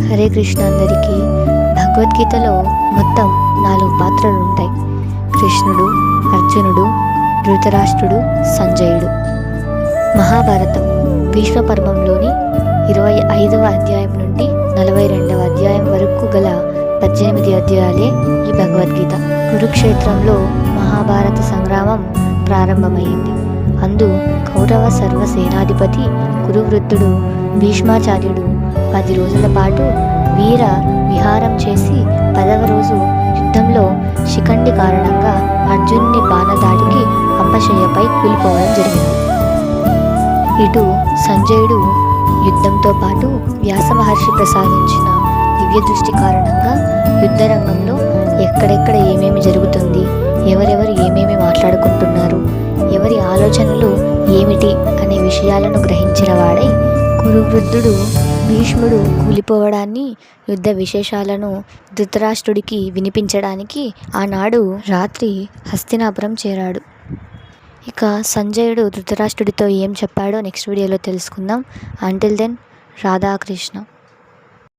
హరే కృష్ణ అందరికీ. భగవద్గీతలో మొత్తం 4 పాత్రలు ఉంటాయి. కృష్ణుడు, అర్జునుడు, ధృతరాష్ట్రుడు, సంజయుడు. మహాభారతం భీష్మ పర్వంలోని 25వ అధ్యాయం నుండి 42వ అధ్యాయం వరకు గల 18 అధ్యాయాలే ఈ భగవద్గీత. కురుక్షేత్రంలో మహాభారత సంగ్రామం ప్రారంభమైంది. అందు కౌరవ సర్వసేనాధిపతి కురువృద్ధుడు భీష్మాచార్యుడు 10 రోజుల పాటు వీర విహారం చేసి 10వ రోజు యుద్ధంలో శిఖండి కారణంగా అర్జునుని బాణదాడికి అంపశయ్యపై కూలిపోవడం జరిగింది. ఇటు సంజయుడు యుద్ధంతో పాటు వ్యాస మహర్షి ప్రసాదించిన దివ్య దృష్టి కారణంగా యుద్ధరంగంలో ఎక్కడెక్కడ ఏమేమి జరుగుతుంది, ఎవరెవరు ఏమేమి మాట్లాడుకుంటున్నారు, ఎవరి ఆలోచనలు ఏమిటి అనే విషయాలను గ్రహించిన వాడై కురువృద్ధుడు భీష్ముడు కూలిపోవడాన్ని, యుద్ధ విశేషాలను ధృతరాష్ట్రుడికి వినిపించడానికి ఆనాడు రాత్రి హస్తినాపురం చేరాడు. ఇక సంజయుడు ధృతరాష్ట్రుడితో ఏం చెప్పాడో నెక్స్ట్ వీడియోలో తెలుసుకుందాం. Until then, Radhakrishna.